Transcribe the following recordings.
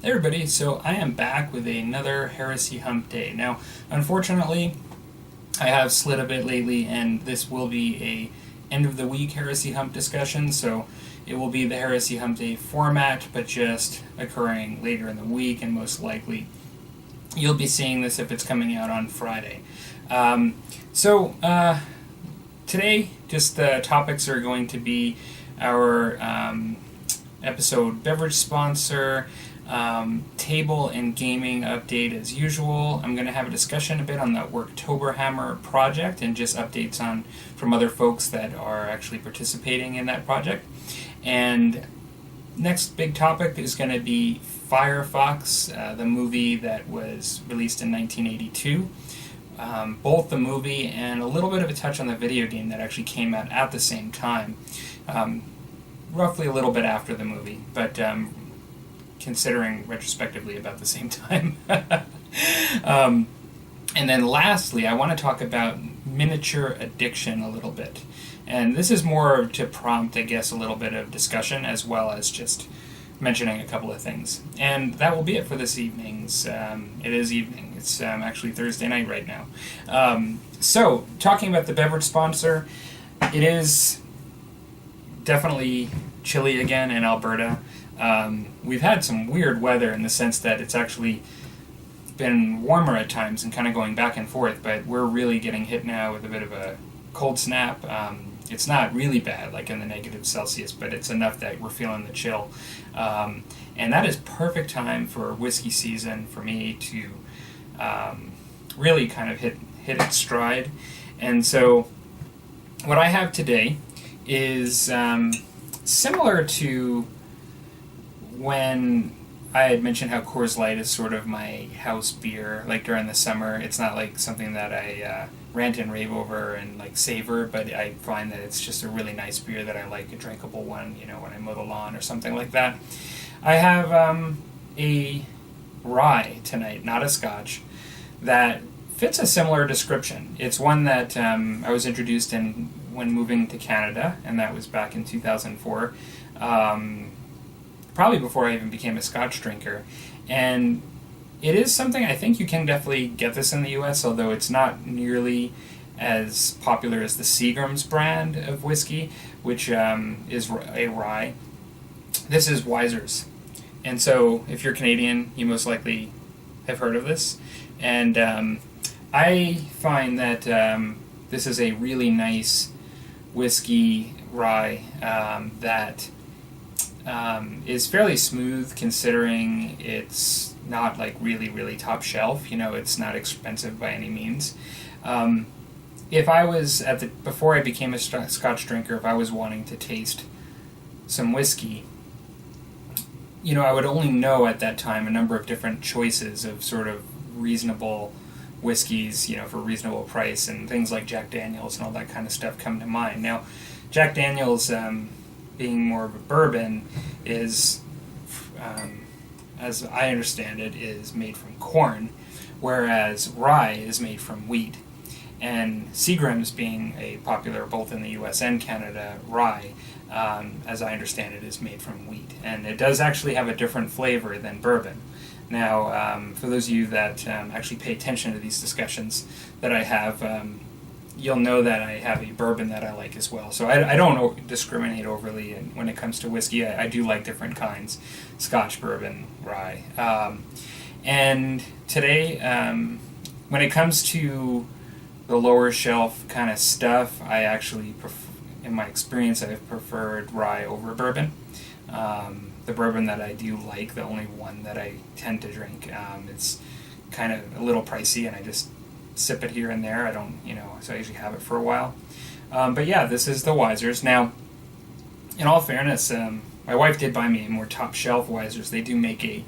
Hey everybody, so I am back with another Heresy Hump Day. Now, unfortunately, I have slid a bit lately, and this will be a end of the week Heresy Hump discussion, so it will be the Heresy Hump Day format, but just occurring later in the week, and most likely you'll be seeing this if it's coming out on Friday. Today, just the topics are going to be our episode Beverage sponsor, table and gaming update as usual. I'm going to have a discussion a bit on the Orktoberhammer project and just updates on from other folks that are actually participating in that project. And next big topic is going to be Firefox, the movie that was released in 1982. Both the movie and a little bit of a touch on the video game that actually came out at the same time. Roughly a little bit after the movie, but considering retrospectively about the same time. And then lastly, I want to talk about miniature addiction a little bit. And this is more to prompt, I guess, a little bit of discussion as well as just mentioning a couple of things. And that will be it for this evening's. It is evening. It's actually Thursday night right now. So, talking about the beverage sponsor, it is definitely chilly again in Alberta. We've had some weird weather in the sense that it's actually been warmer at times and kind of going back and forth, but we're really getting hit now with a bit of a cold snap. It's not really bad, like in the negative Celsius, but it's enough that we're feeling the chill. And that is perfect time for whiskey season for me to really kind of hit its stride. And so what I have today is similar to when I had mentioned how Coors Light is sort of my house beer, like during the summer. It's not like something that I rant and rave over and like savor, but I find that it's just a really nice beer that I like, a drinkable one, you know, when I mow the lawn or something like that. I have a rye tonight, not a scotch, that fits a similar description. It's one that I was introduced in when moving to Canada, and that was back in 2004. Probably before I even became a scotch drinker. And it is something I think you can definitely get this in the US, although it's not nearly as popular as the Seagram's brand of whiskey, which is a rye. This is Wiser's. And so if you're Canadian, you most likely have heard of this. And I find that this is a really nice whiskey rye that is fairly smooth considering it's not like really top shelf. You know, it's not expensive by any means. If I was before I became a scotch drinker, if I was wanting to taste some whiskey, you know, I would only know at that time a number of different choices of sort of reasonable whiskeys, you know, for reasonable price, and things like Jack Daniels and all that kind of stuff come to mind. Now, Jack Daniels, being more of a bourbon, is, as I understand it, is made from corn, whereas rye is made from wheat. And Seagram's, being a popular both in the US and Canada rye, as I understand it, is made from wheat. And it does actually have a different flavor than bourbon. Now, for those of you that actually pay attention to these discussions that I have, you'll know that I have a bourbon that I like as well. So I don't discriminate overly when it comes to whiskey. I do like different kinds: Scotch, bourbon, rye. And today, when it comes to the lower shelf kind of stuff, I actually, in my experience, I've preferred rye over bourbon. The bourbon that I do like, the only one that I tend to drink, it's kind of a little pricey, and I just sip it here and there. I don't, you know, so I usually have it for a while. But yeah, this is the Wiser's. Now, in all fairness, my wife did buy me a more top shelf Wiser's. They do make a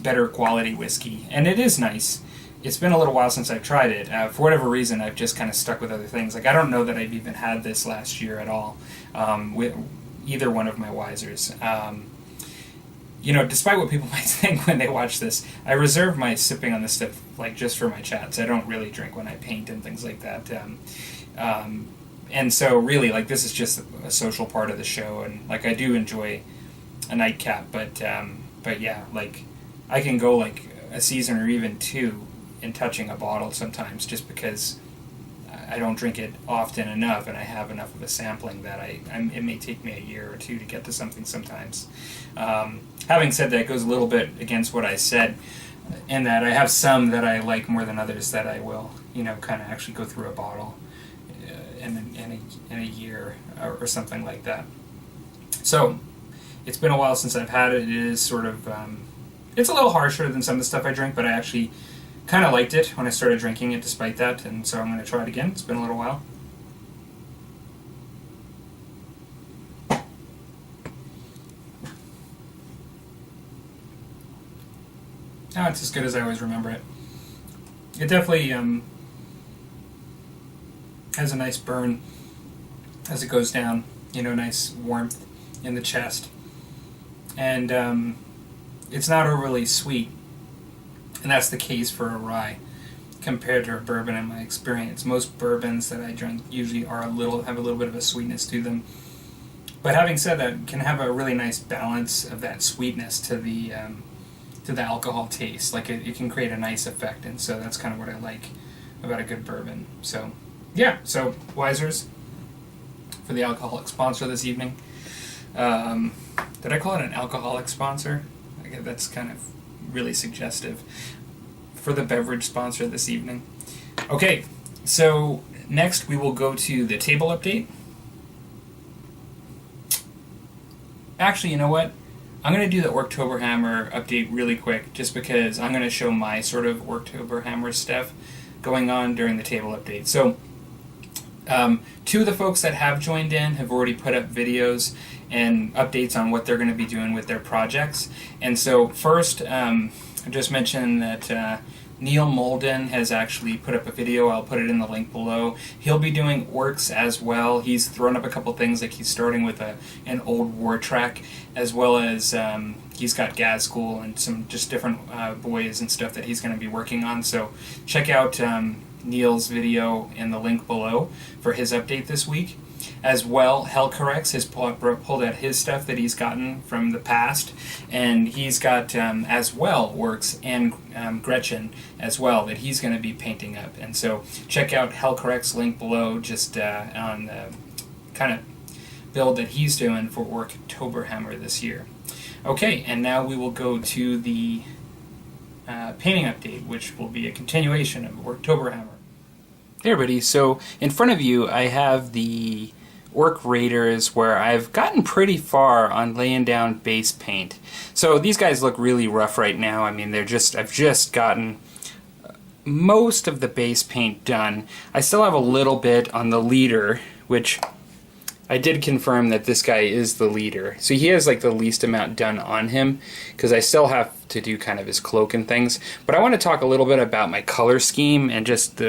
better quality whiskey, and it is nice. It's been a little while since I've tried it. For whatever reason, I've just kind of stuck with other things. Like, I don't know that I've even had this last year at all with either one of my Wiser's. You know, despite what people might think when they watch this, I reserve my sipping on this stuff like just for my chats. I don't really drink when I paint and things like that. And so really, like, this is just a social part of the show, and like I do enjoy a nightcap, but yeah, like I can go like a season or even two in touching a bottle sometimes, just because I don't drink it often enough, and I have enough of a sampling that it may take me a year or two to get to something sometimes. Having said that, it goes a little bit against what I said, in that I have some that I like more than others that I will, kind of actually go through a bottle in a year or something like that. So it's been a while since I've had it. It is sort of, it's a little harsher than some of the stuff I drink, but I actually kind of liked it when I started drinking it despite that, and so I'm going to try it again. It's been a little while. Oh, it's as good as I always remember it. It definitely has a nice burn as it goes down, nice warmth in the chest. And it's not overly sweet, and that's the case for a rye compared to a bourbon in my experience. Most bourbons that I drink usually have a little bit of a sweetness to them. But having said that, it can have a really nice balance of that sweetness to the alcohol taste. Like it can create a nice effect, and so that's kind of what I like about a good bourbon. So yeah, so Wiser's for the alcoholic sponsor this evening. Did I call it an alcoholic sponsor? I guess that's kind of really suggestive. For the beverage sponsor this evening. Okay, so next we will go to the table update. Actually, you know what? I'm going to do the Orktoberhammer update really quick, just because I'm going to show my sort of Orktoberhammer stuff going on during the table update. So, two of the folks that have joined in have already put up videos and updates on what they're going to be doing with their projects. And so first, I just mentioned that Neil Moulden has actually put up a video. I'll put it in the link below. He'll be doing orcs as well. He's thrown up a couple things, like he's starting with an old war track, as well as he's got Gaz School and some just different boys and stuff that he's going to be working on. So check out Neil's video in the link below for his update this week. As well, Helcarexe has pulled out his stuff that he's gotten from the past, and he's got, as well, Works and Gretchen as well, that he's going to be painting up. And so check out Helcarexe, link below, just on the kind of build that he's doing for Orktoberhammer this year. Okay, and now we will go to the painting update, which will be a continuation of Orktoberhammer. Hey everybody, so in front of you I have the Orc Raiders, where I've gotten pretty far on laying down base paint. So these guys look really rough right now. I mean, I've just gotten most of the base paint done. I still have a little bit on the leader, which I did confirm that this guy is the leader. So he has like the least amount done on him, because I still have to do kind of his cloak and things. But I want to talk a little bit about my color scheme and just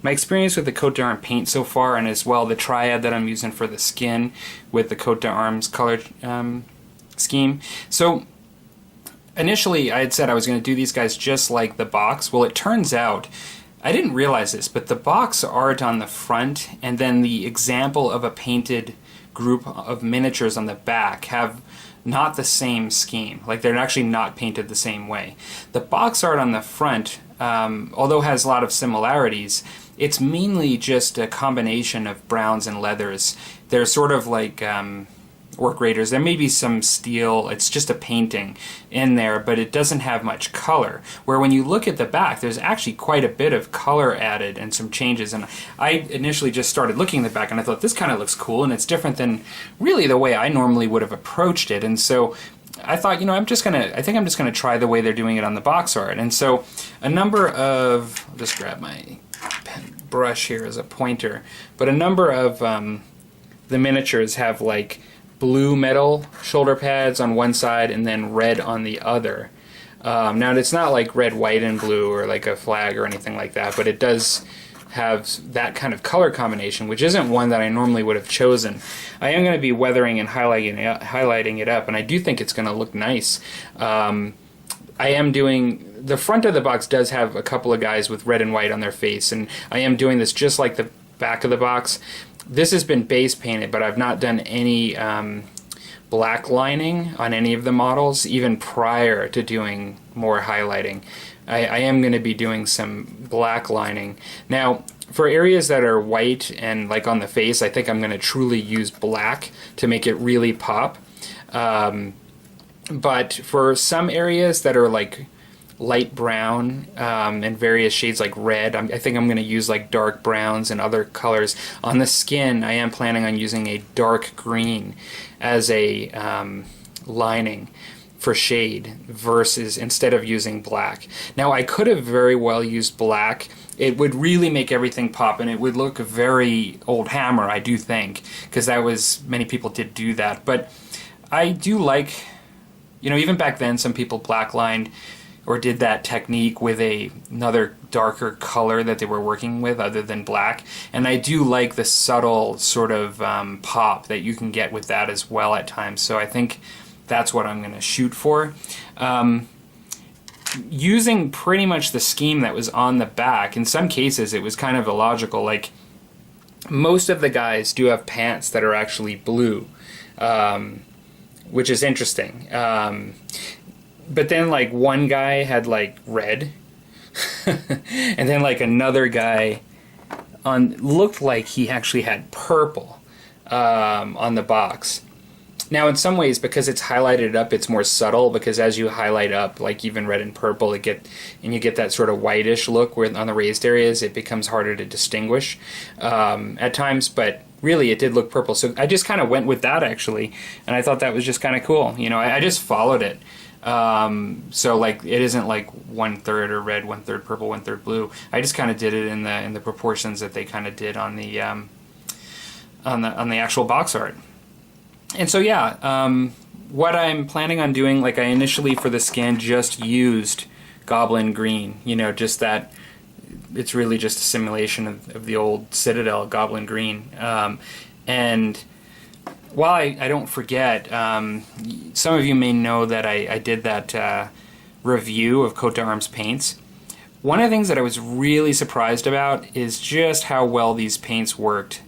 my experience with the coat d'arms paint so far, and as well the triad that I'm using for the skin with the coat d'arms color scheme. So initially I had said I was going to do these guys just like the box. Well, it turns out, I didn't realize this, but the box art on the front and then the example of a painted group of miniatures on the back have not the same scheme. Like, they're actually not painted the same way. The box art on the front, although has a lot of similarities, it's mainly just a combination of browns and leathers. They're sort of like Orc Raiders. There may be some steel, it's just a painting in there, but it doesn't have much color. Where when you look at the back, there's actually quite a bit of color added and some changes. And I initially just started looking at the back and I thought, this kind of looks cool, and it's different than really the way I normally would have approached it. And so I thought, I think I'm just gonna try the way they're doing it on the box art. And so a number of, I'll just grab my brush here as a pointer, but a number of the miniatures have like blue metal shoulder pads on one side and then red on the other. Now it's not like red, white, and blue or like a flag or anything like that, but it does have that kind of color combination, which isn't one that I normally would have chosen. I am going to be weathering and highlighting it up, and I do think it's going to look nice. I am doing, the front of the box does have a couple of guys with red and white on their face, and I am doing this just like the back of the box. This has been base painted, but I've not done any black lining on any of the models, even prior to doing more highlighting. I am going to be doing some black lining. Now, for areas that are white and like on the face, I think I'm going to truly use black to make it really pop. But for some areas that are like light brown and various shades like red, I think I'm going to use like dark browns and other colors. On the skin, I am planning on using a dark green as a lining for shade versus instead of using black. Now, I could have very well used black. It would really make everything pop, and it would look very Oldhammer, I do think, because many people did do that. But I do like, even back then, some people black lined or did that technique with another darker color that they were working with other than black. And I do like the subtle sort of pop that you can get with that as well at times. So I think that's what I'm going to shoot for. Using pretty much the scheme that was on the back, in some cases it was kind of illogical. Like, most of the guys do have pants that are actually blue, which is interesting. But then like one guy had like red, and then like another guy looked like he actually had purple on the box. Now, in some ways, because it's highlighted up, it's more subtle, because as you highlight up, like even red and purple, you get that sort of whitish look where on the raised areas it becomes harder to distinguish at times, but really it did look purple. So I just kind of went with that, actually, and I thought that was just kind of cool. I just followed it. So like it isn't like 1/3 or red, 1/3 purple, 1/3 blue. I just kind of did it in the proportions that they kind of did on the actual box art. And so yeah, what I'm planning on doing, like I initially for the skin just used Goblin Green, just that it's really just a simulation of the old Citadel Goblin Green. And while I don't forget, some of you may know that I did that review of Cote d'Arms paints. One of the things that I was really surprised about is just how well these paints worked.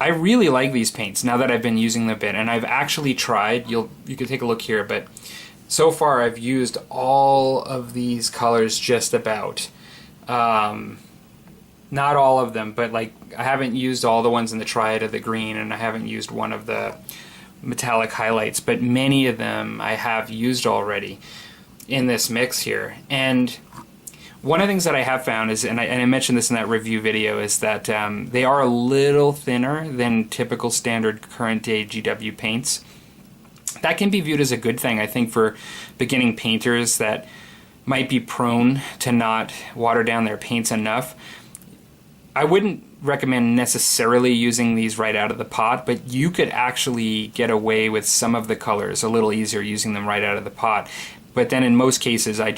I really like these paints now that I've been using them a bit, and I've actually tried, you can take a look here, but so far I've used all of these colors just about. Not all of them, but like I haven't used all the ones in the Triad of the green, and I haven't used one of the metallic highlights, but many of them I have used already in this mix here. And one of the things that I have found is, and I mentioned this in that review video, is that they are a little thinner than typical standard current day GW paints. That can be viewed as a good thing, I think, for beginning painters that might be prone to not water down their paints enough. I wouldn't recommend necessarily using these right out of the pot, but you could actually get away with some of the colors a little easier using them right out of the pot. But then in most cases I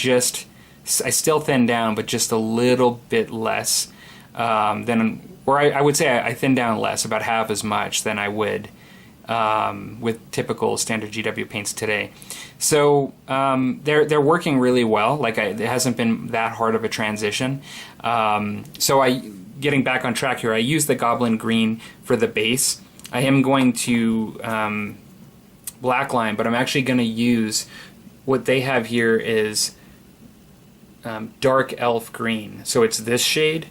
still thin down, but just a little bit less or I would say I thin down less, about half as much than I would with typical standard GW paints today. So they're working really well. Like it hasn't been that hard of a transition. Getting back on track here, I use the Goblin Green for the base. I am going to blackline, but I'm actually going to use what they have here is Dark Elf Green. So it's this shade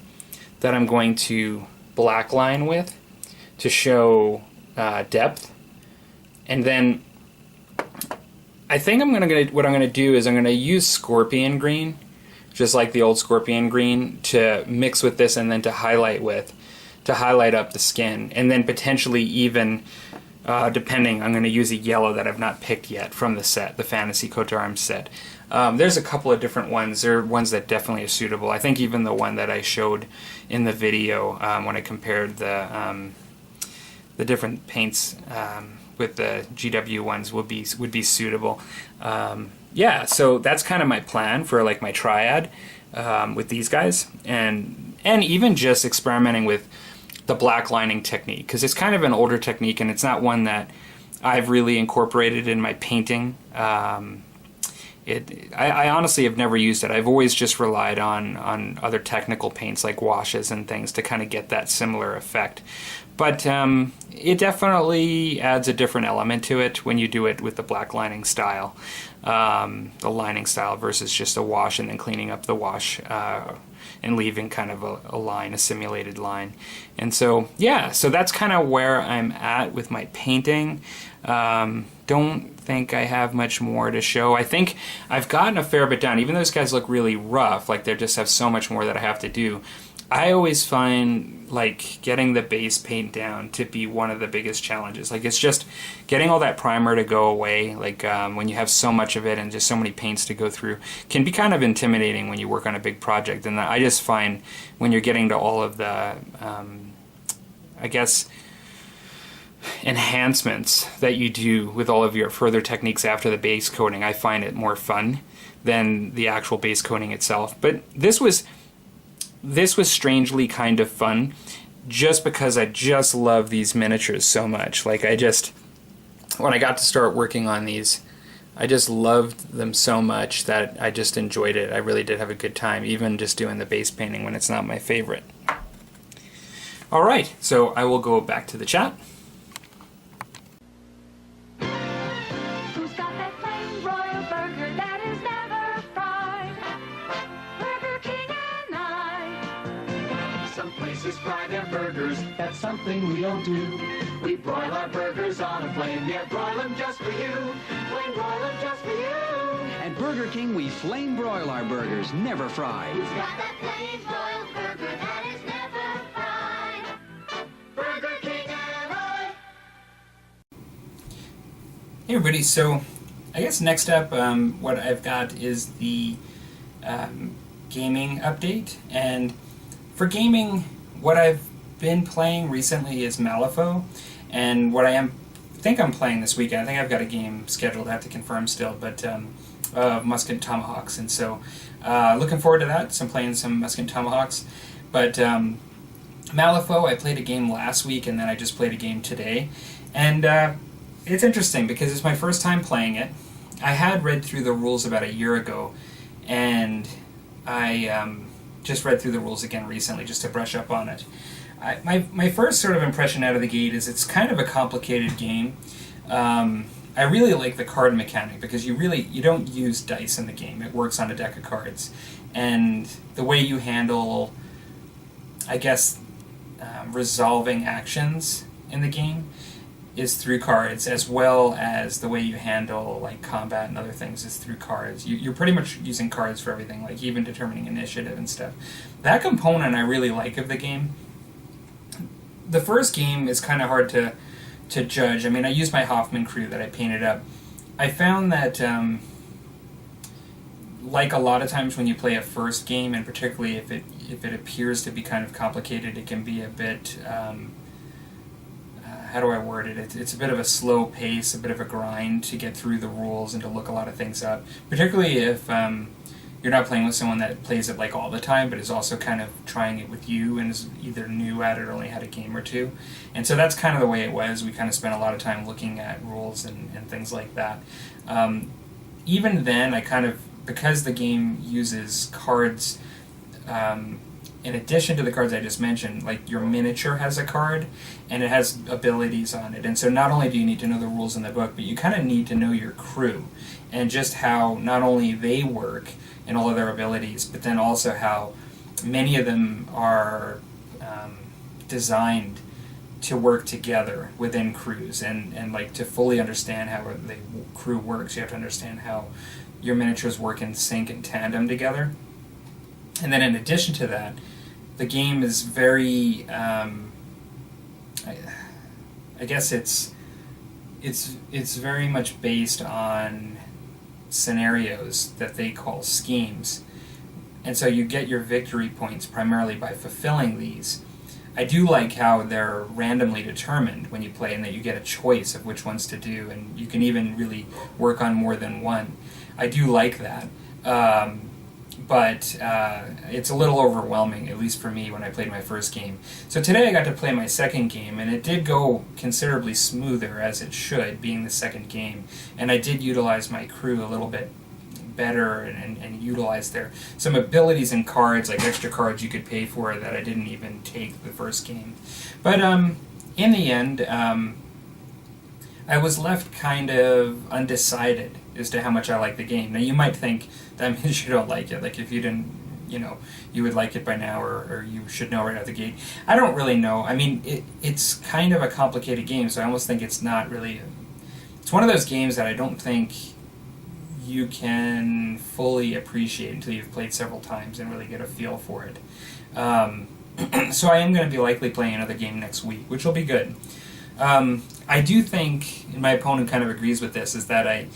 that I'm going to blackline with to show depth. And then I think what I'm gonna do is I'm gonna use Scorpion Green, just like the old Scorpion Green, to mix with this and then to highlight up the skin, and then potentially even depending, I'm gonna use a yellow that I've not picked yet from the set, the Fantasy Cote d'Arms set. There's a couple of different ones. There are ones that definitely are suitable. I think even the one that I showed in the video when I compared the different paints with the GW ones would be suitable. Yeah, so that's kind of my plan for like my triad with these guys, and even just experimenting with the black lining technique, because it's kind of an older technique and it's not one that I've really incorporated in my painting. I honestly have never used it. I've always just relied on other technical paints like washes and things to kind of get that similar effect. But it definitely adds a different element to it when you do it with the black lining style, the lining style versus just a wash and then cleaning up the wash and leaving kind of a line, a simulated line. And so, yeah, so that's kind of where I'm at with my painting. Don't think I have much more to show. I think I've gotten a fair bit down. Even though those guys look really rough, like they just have so much more that I have to do, I always find like getting the base paint down to be one of the biggest challenges. Like it's just getting all that primer to go away, like when you have so much of it and just so many paints to go through, can be kind of intimidating when you work on a big project. And I just find when you're getting to all of the I guess enhancements that you do with all of your further techniques after the base coating, I find it more fun than the actual base coating itself. But this was strangely kind of fun just because I just love these miniatures so much. Like when I got to start working on these, I just loved them so much that I just enjoyed it. I really did have a good time, even just doing the base painting when it's not my favorite. Alright, so I will go back to the chat. Fry their burgers, that's something we don't do. We broil our burgers on a flame, yeah, broil them just for you. Flame broil them just for you. At Burger King, we flame broil our burgers, never fry. Who's got that flame broiled burger that is never fried? Burger King and I. Hey everybody, so I guess next up what I've got is the gaming update. And for gaming, what I've been playing recently is Malifaux, and what I think I'm playing this weekend, I think I've got a game scheduled, I have to confirm still, but Musket Tomahawks, and so looking forward to that. So I'm playing some Musket Tomahawks, but Malifaux, I played a game last week, and then I just played a game today, and it's interesting because it's my first time playing it. I had read through the rules about a year ago, and I just read through the rules again recently just to brush up on it. My first sort of impression out of the gate is it's kind of a complicated game. I really like the card mechanic because you don't use dice in the game. It works on a deck of cards. And the way you handle, I guess, resolving actions in the game is through cards, as well as the way you handle like combat and other things is through cards. You're pretty much using cards for everything, like even determining initiative and stuff. That component I really like of the game. The first game is kind of hard to judge. I mean, I used my Hoffman crew that I painted up. I found that like a lot of times when you play a first game, and particularly if it appears to be kind of complicated, it can be a bit how do I word it? It's a bit of a slow pace, a bit of a grind to get through the rules and to look a lot of things up. Particularly if you're not playing with someone that plays it like all the time, but is also kind of trying it with you and is either new at it or only had a game or two. And so that's kind of the way it was. We kind of spent a lot of time looking at rules and things like that. Even then, I kind of, because the game uses cards, in addition to the cards I just mentioned, like your miniature has a card, and it has abilities on it. And so not only do you need to know the rules in the book, but you kind of need to know your crew, and just how not only they work and all of their abilities, but then also how many of them are designed to work together within crews, and like to fully understand how the crew works, you have to understand how your miniatures work in sync and tandem together. And then in addition to that, the game is very, I guess it's very much based on scenarios that they call schemes. And so you get your victory points primarily by fulfilling these. I do like how they're randomly determined when you play, and that you get a choice of which ones to do, and you can even really work on more than one. I do like that. But it's a little overwhelming, at least for me, when I played my first game. So today I got to play my second game, and it did go considerably smoother, as it should, being the second game. And I did utilize my crew a little bit better and utilize some abilities and cards, like extra cards you could pay for that I didn't even take the first game. But in the end, I was left kind of undecided as to how much I like the game. Now you might think that means you don't like it, like if you didn't, you would like it by now, or you should know right out the gate. I don't really know. I mean, it's kind of a complicated game, so I almost think it's not really... It's one of those games that I don't think you can fully appreciate until you've played several times and really get a feel for it. So I am going to be likely playing another game next week, which will be good. I do think, and my opponent kind of agrees with this, is that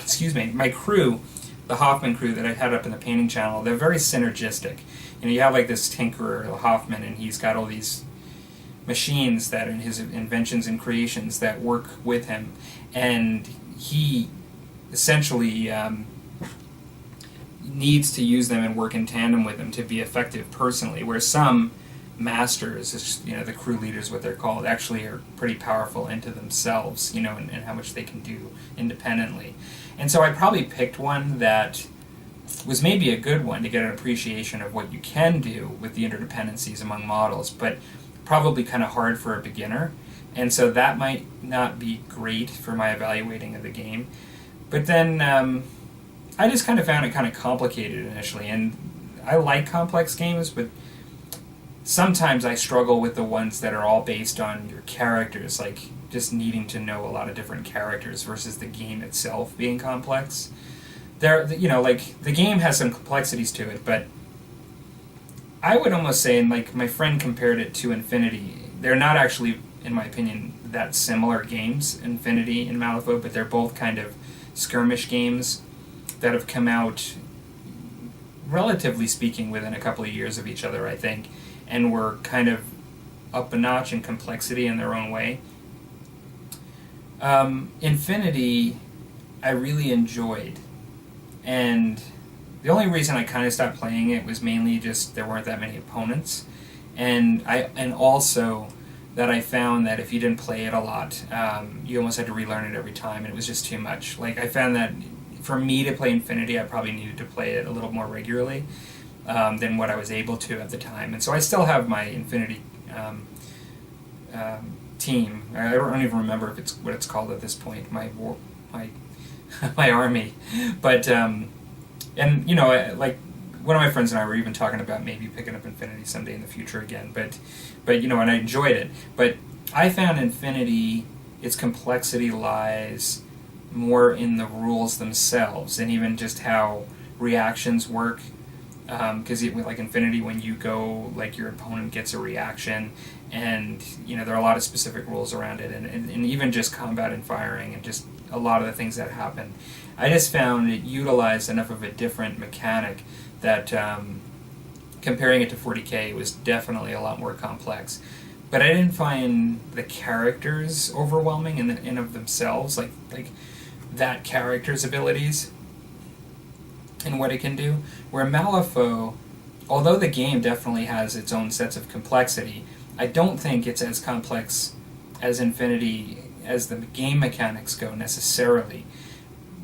excuse me, my crew, the Hoffman crew that I had up in the painting channel, they're very synergistic. You have like this tinkerer, Hoffman, and he's got all these machines that are his inventions and creations that work with him, and he essentially needs to use them and work in tandem with them to be effective personally, where some masters, the crew leaders, what they're called, actually are pretty powerful into themselves, and how much they can do independently. And so I probably picked one that was maybe a good one to get an appreciation of what you can do with the interdependencies among models, but probably kind of hard for a beginner. And so that might not be great for my evaluating of the game. But then I just kind of found it kind of complicated initially, and I like complex games, but sometimes I struggle with the ones that are all based on your characters, like just needing to know a lot of different characters versus the game itself being complex. Like the game has some complexities to it, but I would almost say, and like my friend compared it to Infinity, they're not actually, in my opinion, that similar games, Infinity and Malifaux, but they're both kind of skirmish games that have come out, relatively speaking, within a couple of years of each other, I think, and were kind of up a notch in complexity in their own way. Infinity, I really enjoyed, and the only reason I kind of stopped playing it was mainly just there weren't that many opponents, and also that I found that if you didn't play it a lot, you almost had to relearn it every time, and it was just too much. Like, I found that for me to play Infinity, I probably needed to play it a little more regularly than what I was able to at the time. And so I still have my Infinity team. I don't even remember if it's what it's called at this point. My my army, but and like one of my friends and I were even talking about maybe picking up Infinity someday in the future again. But and I enjoyed it. But I found Infinity, its complexity lies more in the rules themselves, and even just how reactions work. Because like Infinity, when you go, like your opponent gets a reaction, and there are a lot of specific rules around it, and even just combat and firing, and just a lot of the things that happen. I just found it utilized enough of a different mechanic that comparing it to 40K, it was definitely a lot more complex. But I didn't find the characters overwhelming in and of themselves, like that character's abilities and what it can do. Where Malifaux, although the game definitely has its own sets of complexity, I don't think it's as complex as Infinity as the game mechanics go necessarily.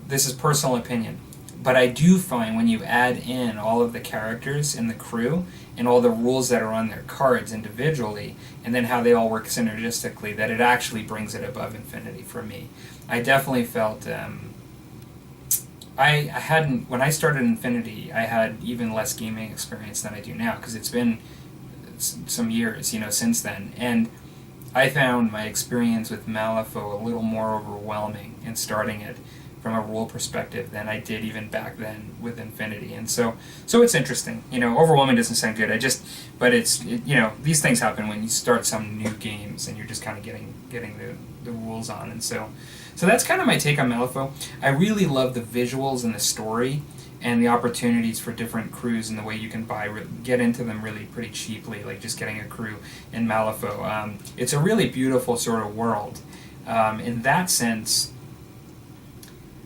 This is personal opinion. But I do find when you add in all of the characters in the crew and all the rules that are on their cards individually, and then how they all work synergistically, that it actually brings it above Infinity for me. I definitely felt... I hadn't... When I started Infinity, I had even less gaming experience than I do now, because it's been some years, since then. And I found my experience with Malifaux a little more overwhelming in starting it from a rule perspective than I did even back then with Infinity. And so it's interesting. Overwhelming doesn't sound good. But it's these things happen when you start some new games and you're just kind of getting the rules on. And so that's kind of my take on Malifaux. I really love the visuals and the story and the opportunities for different crews and the way you can get into them really pretty cheaply, like just getting a crew in Malifaux. It's a really beautiful sort of world. In that sense,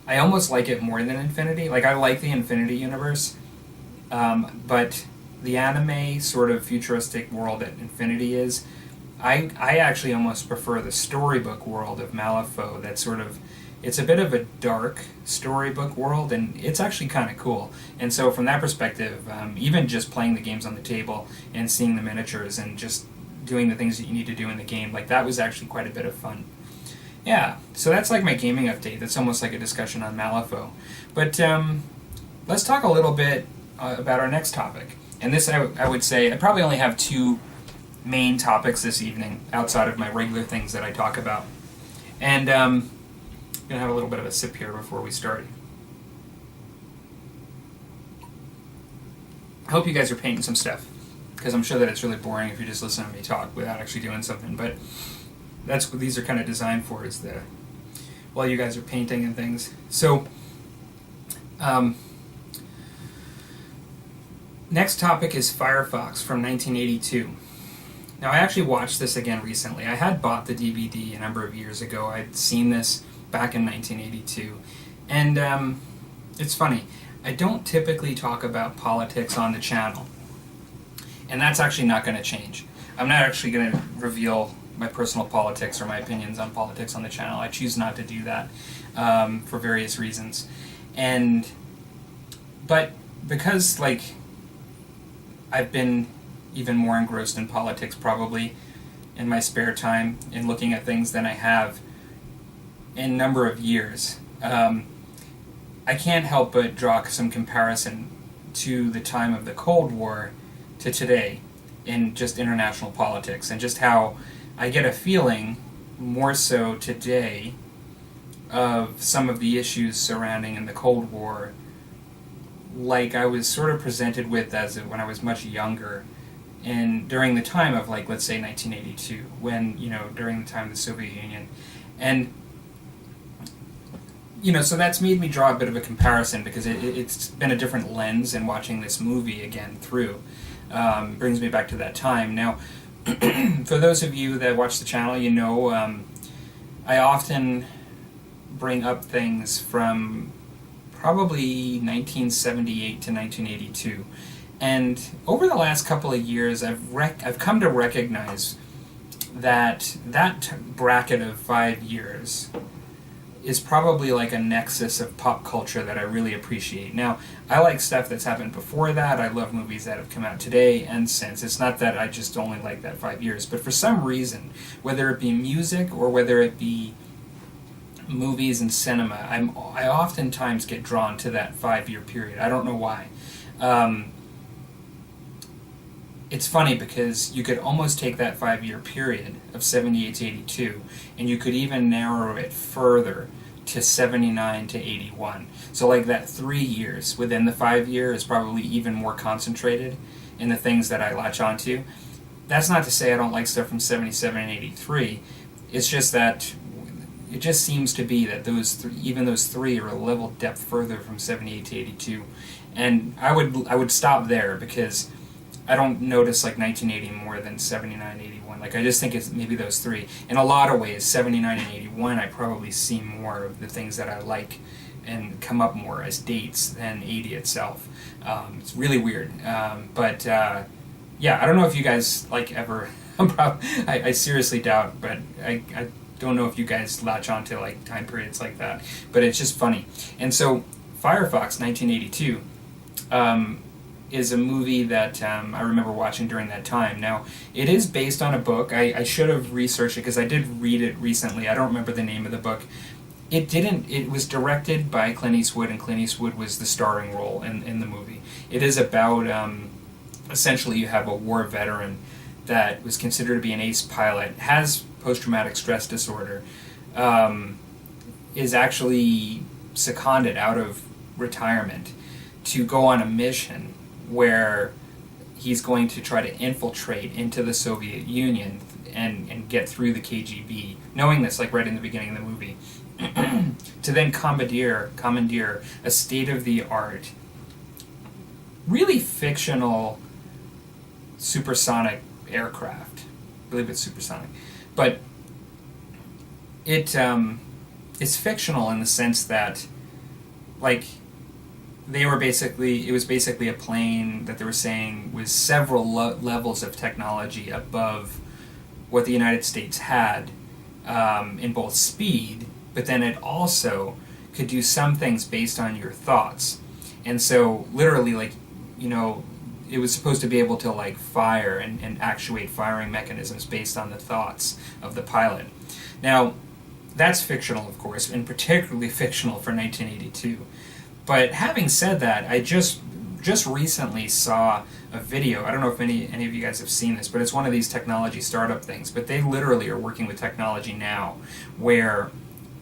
I almost like it more than Infinity. Like, I like the Infinity universe, but the anime sort of futuristic world that Infinity is, I actually almost prefer the storybook world of Malifaux. That sort of, it's a bit of a dark storybook world, and it's actually kind of cool. And so from that perspective, even just playing the games on the table and seeing the miniatures and just doing the things that you need to do in the game, like that was actually quite a bit of fun. Yeah, so that's like my gaming update. That's almost like a discussion on Malifaux. But let's talk a little bit about our next topic. And this, I would say, I probably only have two main topics this evening outside of my regular things that I talk about. And I'm going to have a little bit of a sip here before we start. I hope you guys are painting some stuff, because I'm sure that it's really boring if you just listen to me talk without actually doing something. But that's what these are kind of designed for, is the while you guys are painting and things. So, next topic is Firefox from 1982. Now, I actually watched this again recently. I had bought the DVD a number of years ago. I'd seen this back in 1982. And it's funny. I don't typically talk about politics on the channel. And that's actually not going to change. I'm not actually going to reveal my personal politics or my opinions on politics on the channel. I choose not to do that for various reasons. But because, like, I've been even more engrossed in politics probably in my spare time in looking at things than I have in a number of years, I can't help but draw some comparison to the time of the Cold War to today in just international politics, and just how I get a feeling more so today of some of the issues surrounding in the Cold War like I was sort of presented with when I was much younger, and during the time of, like, let's say 1982, when, during the time of the Soviet Union. And so that's made me draw a bit of a comparison, because it's been a different lens in watching this movie again through. Brings me back to that time. Now, for those of you that watch the channel, I often bring up things from probably 1978 to 1982. And over the last couple of years, I've come to recognize that bracket of 5 years is probably like a nexus of pop culture that I really appreciate. Now, I like stuff that's happened before that. I love movies that have come out today and since. It's not that I just only like that 5 years, but for some reason, whether it be music or whether it be movies and cinema, I oftentimes get drawn to that 5-year period. I don't know why. It's funny because you could almost take that 5-year period of 78 to 82, and you could even narrow it further to 79 to 81. So like that 3 years within the 5 year is probably even more concentrated in the things that I latch onto. That's not to say I don't like stuff from 77 and 83. It's just that it just seems to be that even those three are a level depth further from 78 to 82. And I would stop there, because I don't notice like 1980 more than 79, 81. Like, I just think it's maybe those three. In a lot of ways, 79 and 81, I probably see more of the things that I like and come up more as dates than 80 itself. It's really weird. Yeah, I don't know if you guys like ever. I seriously doubt, but I don't know if you guys latch onto like time periods like that. But it's just funny. And so, Firefox 1982. Is a movie that I remember watching during that time. Now, it is based on a book. I should have researched it, because I did read it recently. I don't remember the name of the book. It was directed by Clint Eastwood, and Clint Eastwood was the starring role in the movie. It is about, essentially, you have a war veteran that was considered to be an ace pilot, has post-traumatic stress disorder, is actually seconded out of retirement to go on a mission where he's going to try to infiltrate into the Soviet Union and get through the KGB, knowing this, like, right in the beginning of the movie, to then commandeer a state-of-the-art, really fictional supersonic aircraft. I believe it's supersonic. But it's fictional in the sense that, like, it was basically a plane that they were saying was several levels of technology above what the United States had in both speed, but then it also could do some things based on your thoughts. And so literally, like, you know, it was supposed to be able to like fire and actuate firing mechanisms based on the thoughts of the pilot. Now, that's fictional, of course, and particularly fictional for 1982. But having said that, I just recently saw a video. I don't know if any of you guys have seen this, but it's one of these technology startup things. But they literally are working with technology now where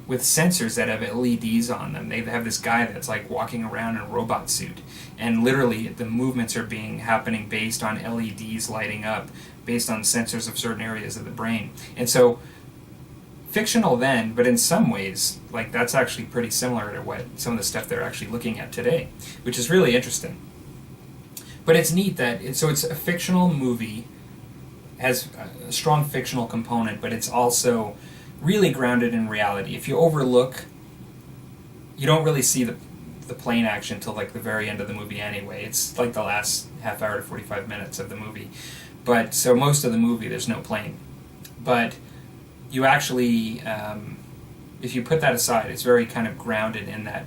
with sensors that have LEDs on them, they have this guy that's like walking around in a robot suit, and literally the movements are happening based on LEDs lighting up, based on sensors of certain areas of the brain. And so, fictional then, but in some ways, like that's actually pretty similar to what some of the stuff they're actually looking at today, which is really interesting. But it's neat that it's a fictional movie, has a strong fictional component, but it's also really grounded in reality. If you overlook, you don't really see the plane action until like the very end of the movie anyway. It's like the last half hour to 45 minutes of the movie. But so most of the movie there's no plane. But you actually, if you put that aside, it's very kind of grounded in that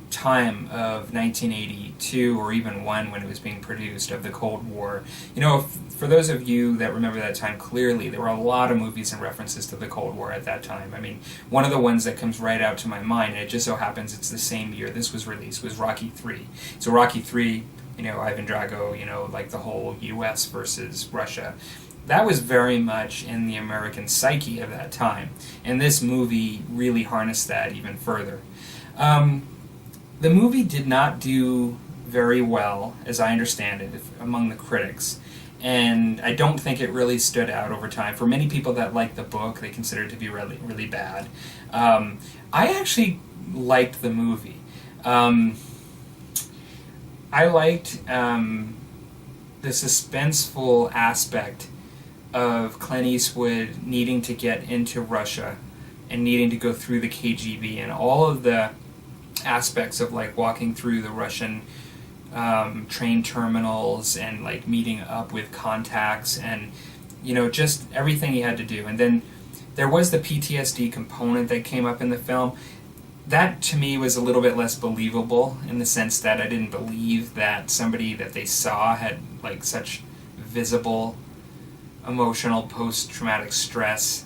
time of 1982 or even one when it was being produced, of the Cold War. You know, for those of you that remember that time clearly, there were a lot of movies and references to the Cold War at that time. I mean, one of the ones that comes right out to my mind, and it just so happens it's the same year this was released, was Rocky III. So Rocky III, you know, Ivan Drago, you know, like the whole US versus Russia. That was very much in the American psyche of that time. And this movie really harnessed that even further. The movie did not do very well, as I understand it, among the critics. And I don't think it really stood out over time. For many people that liked the book, they consider it to be really, really bad. I actually liked the movie. I liked the suspenseful aspect of Clint Eastwood needing to get into Russia and needing to go through the KGB and all of the aspects of like walking through the Russian train terminals and like meeting up with contacts and, you know, just everything he had to do. And then there was the PTSD component that came up in the film. That to me was a little bit less believable in the sense that I didn't believe that somebody that they saw had like such visible emotional post-traumatic stress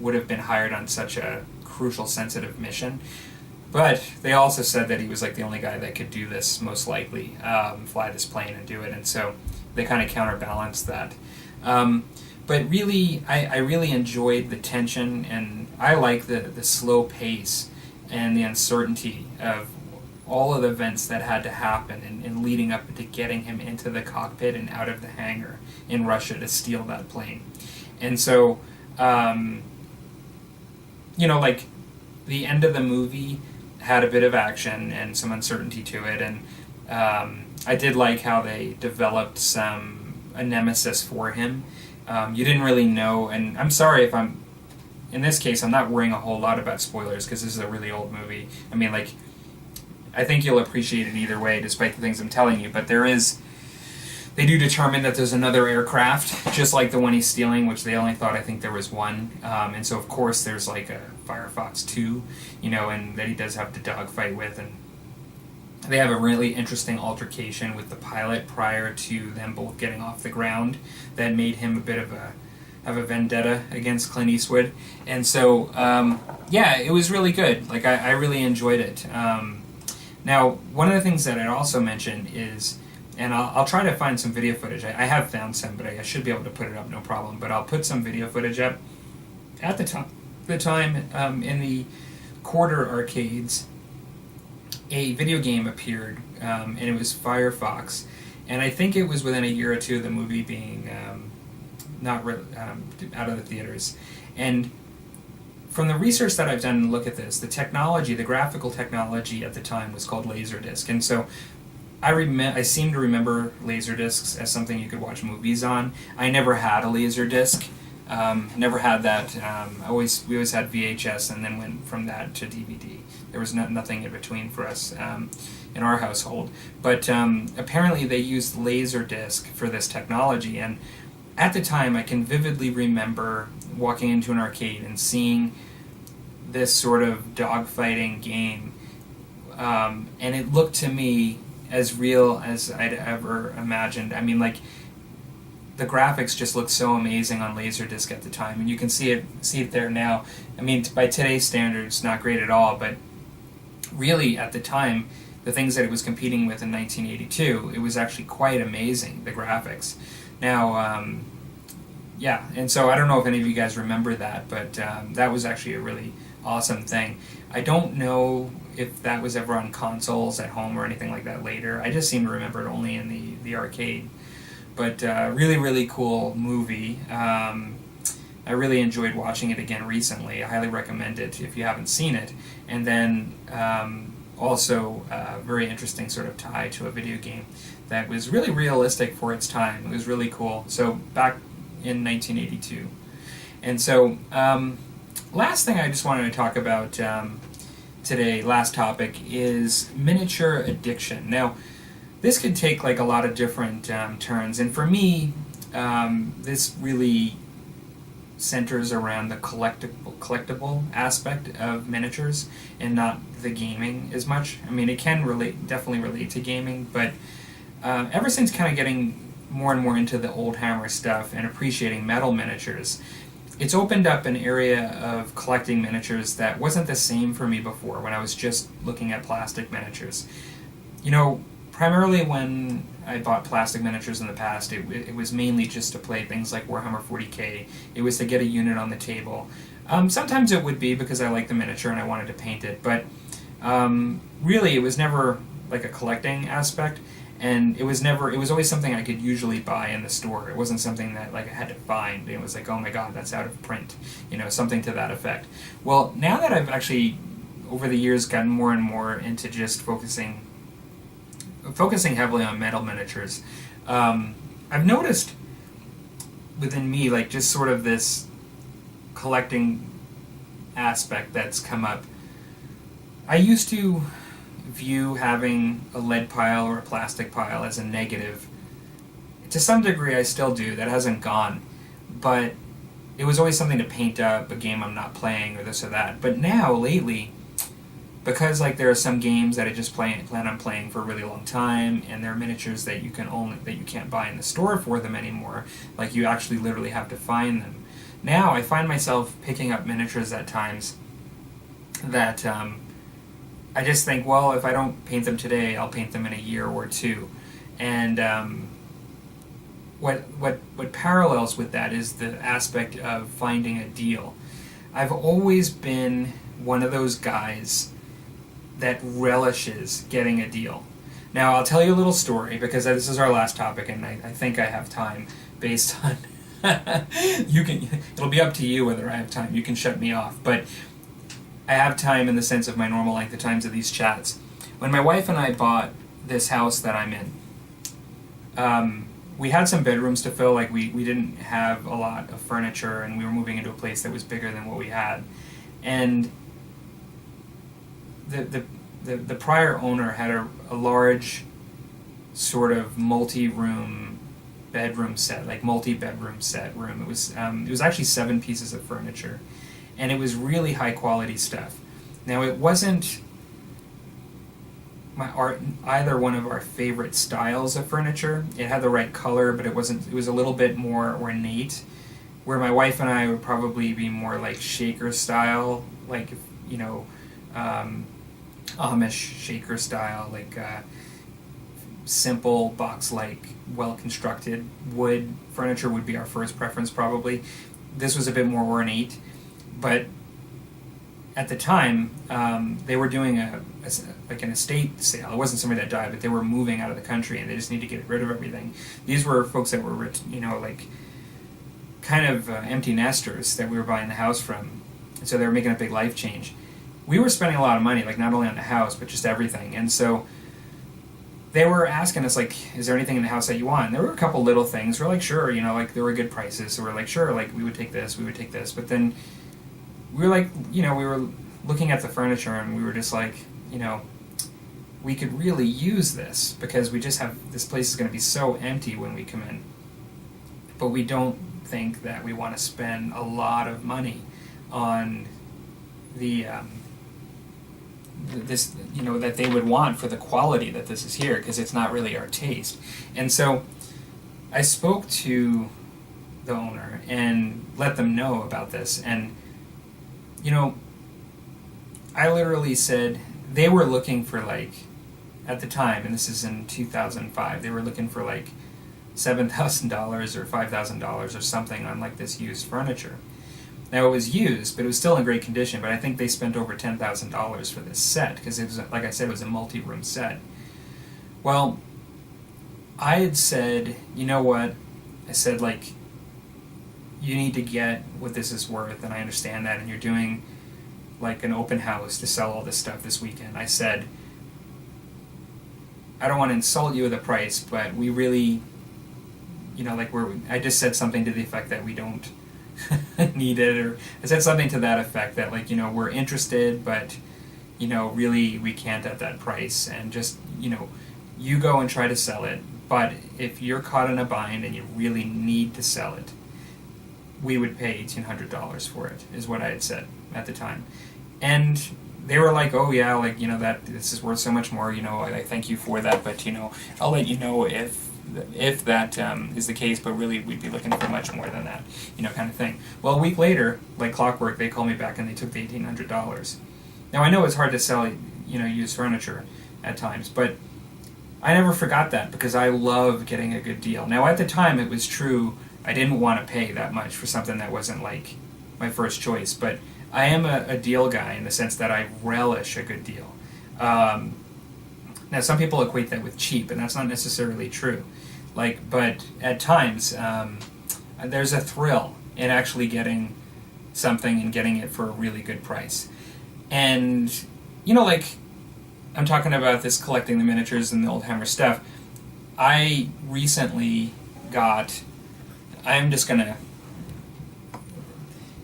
would have been hired on such a crucial, sensitive mission. But they also said that he was like the only guy that could do this, most likely, fly this plane and do it, and so they kind of counterbalanced that. But really, I really enjoyed the tension, and I like the slow pace and the uncertainty of all of the events that had to happen in leading up to getting him into the cockpit and out of the hangar in Russia to steal that plane. And so, you know, like, the end of the movie had a bit of action and some uncertainty to it, and I did like how they developed a nemesis for him. You didn't really know, and I'm sorry if in this case, I'm not worrying a whole lot about spoilers, because this is a really old movie. I mean, like, I think you'll appreciate it either way, despite the things I'm telling you, but they do determine that there's another aircraft, just like the one he's stealing, which they only thought, I think, there was one. And so, of course, there's like a Firefox 2, you know, and that he does have to dogfight with. And they have a really interesting altercation with the pilot prior to them both getting off the ground that made him a bit of have a vendetta against Clint Eastwood. And so, yeah, it was really good. Like, I really enjoyed it. Now, one of the things that I'd also mention is, and I'll try to find some video footage. I have found some, but I should be able to put it up, no problem. But I'll put some video footage up. At the time, in the quarter arcades, a video game appeared, and it was Firefox. And I think it was within a year or two of the movie being out of the theaters. And from the research that I've done and look at this, the technology, the graphical technology at the time was called Laserdisc. And so I seem to remember Laserdiscs as something you could watch movies on. I never had a Laserdisc. Never had that. We always had VHS, and then went from that to DVD. There was nothing in between for us in our household. But apparently they used Laserdisc for this technology, and at the time I can vividly remember walking into an arcade and seeing this sort of dogfighting game, and it looked to me as real as I'd ever imagined. I mean, like, the graphics just looked so amazing on Laserdisc at the time, and you can see it there now. I mean, by today's standards, not great at all, but really at the time, the things that it was competing with in 1982, it was actually quite amazing, the graphics. Now, yeah, and so I don't know if any of you guys remember that, but that was actually a really awesome thing. I don't know if that was ever on consoles at home or anything like that later. I just seem to remember it only in the arcade. But really, really cool movie. I really enjoyed watching it again recently. I highly recommend it if you haven't seen it. And then also very interesting sort of tie to a video game that was really realistic for its time. It was really cool. So back in 1982. And so last thing I just wanted to talk about today, last topic, is miniature addiction. Now, this could take like a lot of different turns, and for me, this really centers around the collectible aspect of miniatures and not the gaming as much. I mean, it can definitely relate to gaming, but ever since kind of getting more and more into the old Hammer stuff and appreciating metal miniatures, it's opened up an area of collecting miniatures that wasn't the same for me before when I was just looking at plastic miniatures. You know, primarily when I bought plastic miniatures in the past, it was mainly just to play things like Warhammer 40k. It was to get a unit on the table. Sometimes it would be because I liked the miniature and I wanted to paint it, but really it was never like a collecting aspect, and it was always something I could usually buy in the store. It wasn't something that like I had to find. It was like, oh my god, that's out of print, you know, something to that effect. Well, now that I've actually over the years gotten more and more into just focusing heavily on metal miniatures, I've noticed within me like just sort of this collecting aspect that's come up. I used to view having a lead pile or a plastic pile as a negative. To some degree I still do, that hasn't gone, but it was always something to paint up a game I'm not playing or this or that. But now, lately, because like there are some games that I just plan on playing for a really long time, and there are miniatures that you can't buy in the store for them anymore. Like you actually literally have to find them. Now I find myself picking up miniatures at times that I just think, well, if I don't paint them today, I'll paint them in a year or two. And what parallels with that is the aspect of finding a deal. I've always been one of those guys that relishes getting a deal. Now, I'll tell you a little story, because this is our last topic, and I think I have time based on... It'll be up to you whether I have time. You can shut me off. But I have time in the sense of my normal length of times of these chats. When my wife and I bought this house that I'm in, we had some bedrooms to fill. Like we didn't have a lot of furniture, and we were moving into a place that was bigger than what we had. And the prior owner had a large sort of multi-room bedroom set, like multi-bedroom set room. It was actually 7 pieces of furniture, and it was really high quality stuff. Now, it wasn't either one of our favorite styles of furniture. It had the right color, but it was a little bit more ornate, where my wife and I would probably be more like shaker style, like, you know, Amish shaker style, like simple box-like, well-constructed wood furniture would be our first preference probably. This was a bit more ornate, but at the time they were doing like an estate sale. It wasn't somebody that died, but they were moving out of the country and they just need to get rid of everything. These were folks that were, you know, like kind of empty nesters that we were buying the house from, and so they were making a big life change. We were spending a lot of money, like not only on the house, but just everything. And so they were asking us, like, is there anything in the house that you want? And there were a couple little things. We're like, sure, you know, like there were good prices. So we're like, sure, like we would take this, we would take this. But then we were like, you know, we were looking at the furniture and we were just like, you know, we could really use this because we just have, this place is going to be so empty when we come in. But we don't think that we want to spend a lot of money on this, that they would want for the quality that this is here, because it's not really our taste. And so I spoke to the owner and let them know about this, and I literally said they were looking for, like, at the time, and this is in 2005, they were looking for like $7,000 or $5,000 or something on like this used furniture. Now, it was used, but it was still in great condition, but I think they spent over $10,000 for this set, because it was, like I said, it was a multi-room set. Well, I had said, you know what, I said, like, you need to get what this is worth, and I understand that, and you're doing like an open house to sell all this stuff this weekend. I said, I don't want to insult you with a price, but we really, I just said something to the effect that we don't need it, or I said something to that effect that, like, we're interested, but, really we can't at that price, and just, you go and try to sell it, but if you're caught in a bind and you really need to sell it, we would pay $1,800 for it, is what I had said at the time. And they were like, oh yeah, like, that this is worth so much more, I thank you for that, but, I'll let you know if that is the case, but really we'd be looking for much more than that, kind of thing. Well, a week later, like clockwork, they called me back and they took the $1,800. Now, I know it's hard to sell, used furniture at times, but I never forgot that, because I love getting a good deal. Now, at the time, it was true, I didn't want to pay that much for something that wasn't, like, my first choice, but I am a deal guy in the sense that I relish a good deal. Now, some people equate that with cheap, and that's not necessarily true. But at times, there's a thrill in actually getting something and getting it for a really good price. And, I'm talking about this collecting the miniatures and the old Hammer stuff. I recently I'm just going to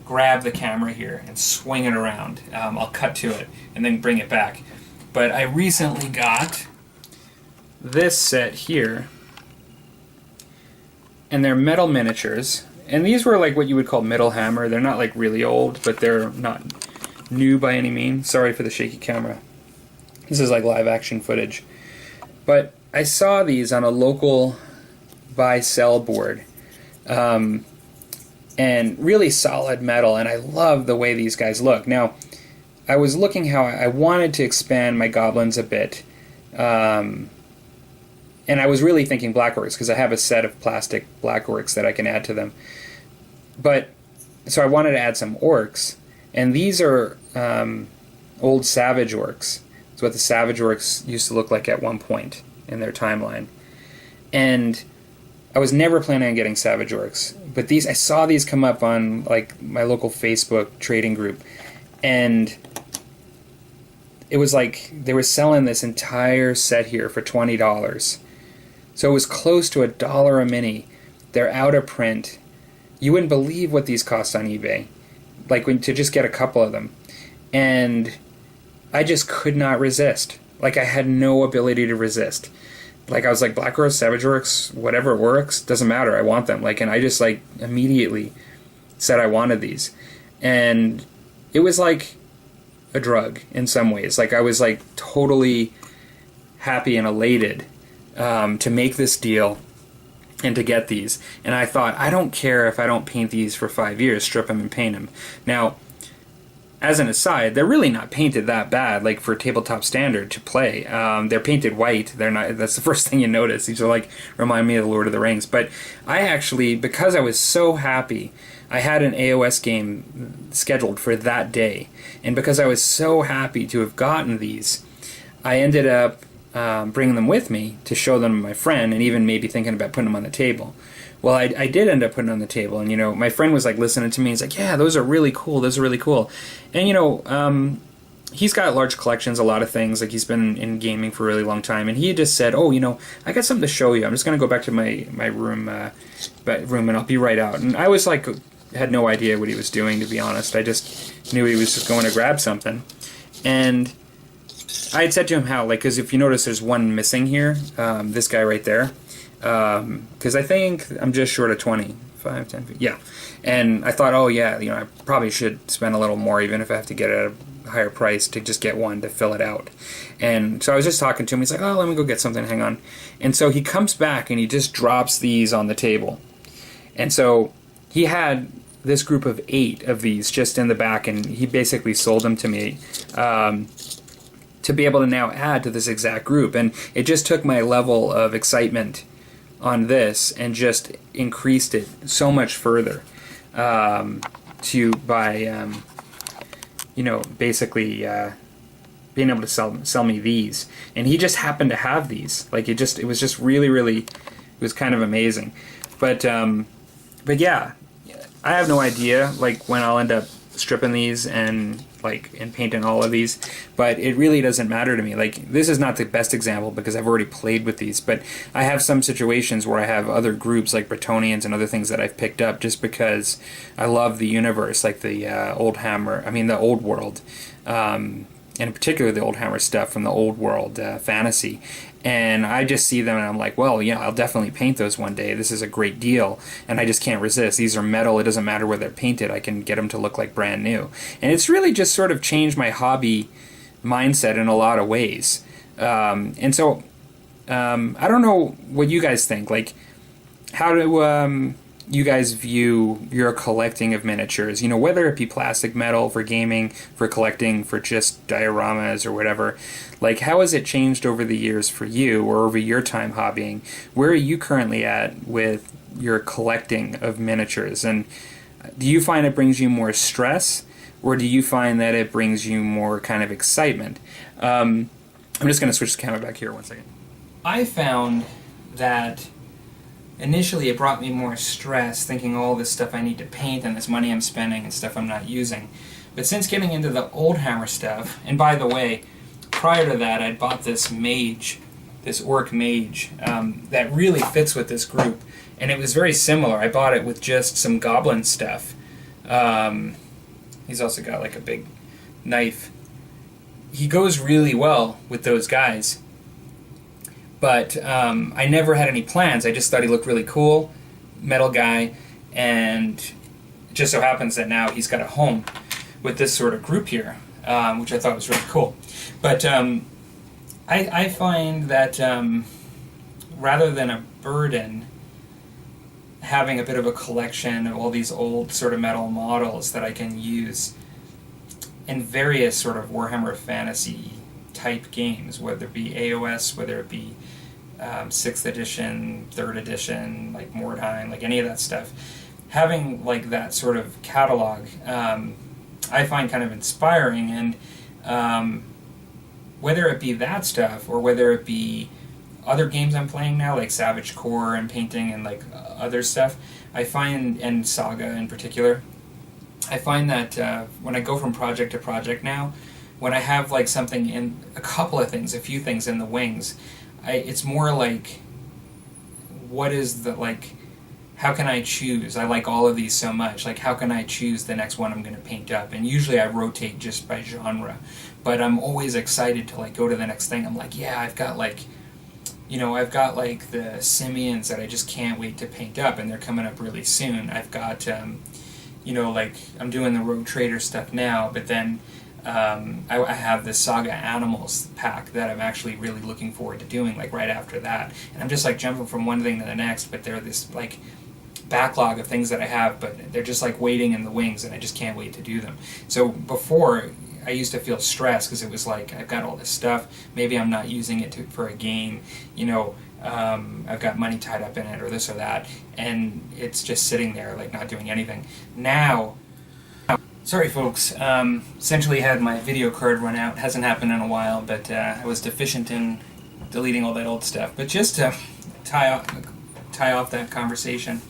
grab the camera here and swing it around. I'll cut to it and then bring it back. But I recently got this set here, and they're metal miniatures, and these were like what you would call metal hammer. They're not like really old, but they're not new by any means. Sorry for the shaky camera. This is like live action footage. But I saw these on a local buy-sell board. And really solid metal, and I love the way these guys look. Now, I was looking how I wanted to expand my goblins a bit, and I was really thinking black orcs, because I have a set of plastic black orcs that I can add to them. But, so I wanted to add some orcs, and these are old savage orcs. It's what the savage orcs used to look like at one point in their timeline. And I was never planning on getting savage orcs, but I saw these come up on like my local Facebook trading group, and it was like they were selling this entire set here for $20. So it was close to $1 a mini. They're out of print. You wouldn't believe what these cost on eBay, to just get a couple of them. And I just could not resist. I had no ability to resist. I was like, Black Orcs, Savage Orcs, whatever works, doesn't matter, I want them. And I just, immediately said I wanted these. And it was like a drug in some ways. I was, totally happy and elated to make this deal and to get these. And I thought, I don't care if I don't paint these for 5 years, strip them and paint them. Now, as an aside, they're really not painted that bad, for tabletop standard to play. They're painted white. They're not. That's the first thing you notice. These are remind me of the Lord of the Rings. But I actually, because I was so happy, I had an AOS game scheduled for that day, and because I was so happy to have gotten these, I ended up bringing them with me to show them to my friend, and even maybe thinking about putting them on the table. Well, I did end up putting it on the table, and, my friend was, listening to me. He's like, yeah, those are really cool. Those are really cool. And, he's got large collections, a lot of things. He's been in gaming for a really long time. And he just said, oh, I got something to show you. I'm just going to go back to my room, and I'll be right out. And I was, had no idea what he was doing, to be honest. I just knew he was just going to grab something. And I had said to him how, because if you notice there's one missing here, this guy right there. Because I think I'm just short of 20 5, 10 feet. Yeah. And I thought, oh yeah, I probably should spend a little more, even if I have to get it at a higher price, to just get one to fill it out. And so I was just talking to him. He's like, oh, let me go get something. Hang on. And so he comes back and he just drops these on the table. And so he had this group of 8 of these just in the back, and he basically sold them to me to be able to now add to this exact group. And it just took my level of excitement on this and just increased it so much further basically being able to sell me these. And he just happened to have these. Like, it was just really, it was kind of amazing. But yeah, I have no idea like when I'll end up stripping these and painting all of these, but it really doesn't matter to me. Like, this is not the best example because I've already played with these, but I have some situations where I have other groups like Bretonians and other things that I've picked up just because I love the universe, like the the old world, and in particular the old Hammer stuff from the old world fantasy. And I just see them and I'm like, well, yeah, I'll definitely paint those one day. This is a great deal. And I just can't resist. These are metal. It doesn't matter where they're painted. I can get them to look like brand new. And it's really just sort of changed my hobby mindset in a lot of ways. And so I don't know what you guys think. Like, how do you guys view your collecting of miniatures? Whether it be plastic, metal, for gaming, for collecting, for just dioramas or whatever. Like, how has it changed over the years for you, or over your time hobbying? Where are you currently at with your collecting of miniatures? And do you find it brings you more stress, or do you find that it brings you more kind of excitement? I'm just going to switch the camera back here 1 second. I found that initially it brought me more stress, thinking all this stuff I need to paint and this money I'm spending and stuff I'm not using. But since getting into the old Hammer stuff, and by the way, prior to that I'd bought this mage, this orc mage, that really fits with this group, and it was very similar. I bought it with just some goblin stuff. He's also got like a big knife. He goes really well with those guys. But I never had any plans. I just thought he looked really cool, metal guy, and it just so happens that now he's got a home with this sort of group here, which I thought was really cool. But I find that rather than a burden, having a bit of a collection of all these old sort of metal models that I can use in various sort of Warhammer Fantasy type games, whether it be AOS, whether it be 6th edition, 3rd edition, like Mordheim, like any of that stuff, having like that sort of catalog, I find kind of inspiring. And whether it be that stuff or whether it be other games I'm playing now, like Savage Core and painting and like other stuff, I find, and Saga in particular, I find that when I go from project to project now, when I have like something in, a couple of things, a few things in the wings, it's more like, what is the, like, how can I choose? I like all of these so much. Like, how can I choose the next one I'm going to paint up? And usually I rotate just by genre. But I'm always excited to, like, go to the next thing. I'm like, yeah, I've got, like, I've got, like, the Simians that I just can't wait to paint up, and they're coming up really soon. I've got, like, I'm doing the Rogue Trader stuff now, but then I have this Saga Animals pack that I'm actually really looking forward to doing, like, right after that. And I'm just, like, jumping from one thing to the next, but they're this, like, backlog of things that I have, but they're just, like, waiting in the wings, and I just can't wait to do them. So before, I used to feel stressed because it was like, I've got all this stuff, maybe I'm not using it for a game, I've got money tied up in it or this or that, and it's just sitting there, like, not doing anything. Now, sorry folks, essentially had my video card run out. Hasn't happened in a while, but I was deficient in deleting all that old stuff. But just to tie off that conversation,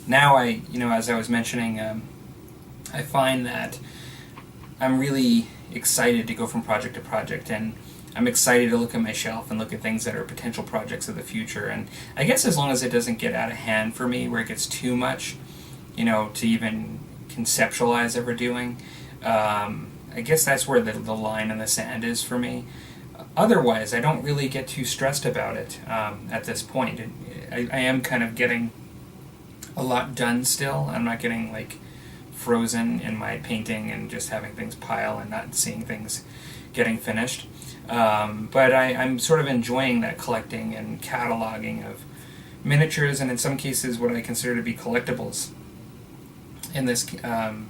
now as I was mentioning, I find that I'm really excited to go from project to project, and I'm excited to look at my shelf and look at things that are potential projects of the future. And I guess as long as it doesn't get out of hand for me, where it gets too much, to even conceptualize ever doing, I guess that's where the line in the sand is for me. Otherwise, I don't really get too stressed about it at this point. I am kind of getting a lot done still. I'm not getting like frozen in my painting and just having things pile and not seeing things getting finished. But I'm sort of enjoying that collecting and cataloging of miniatures, and in some cases what I consider to be collectibles in this in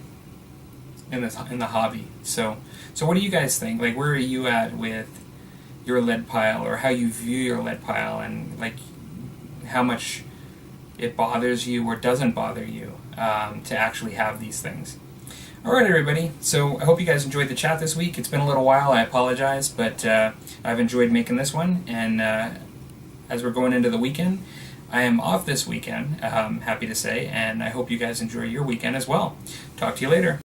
the hobby. So what do you guys think? Like, where are you at with your lead pile, or how you view your lead pile, and like how much it bothers you or doesn't bother you to actually have these things? Alright, everybody, so I hope you guys enjoyed the chat this week. It's been a little while, I apologize, but I've enjoyed making this one, and as we're going into the weekend, I am off this weekend, happy to say, and I hope you guys enjoy your weekend as well. Talk to you later.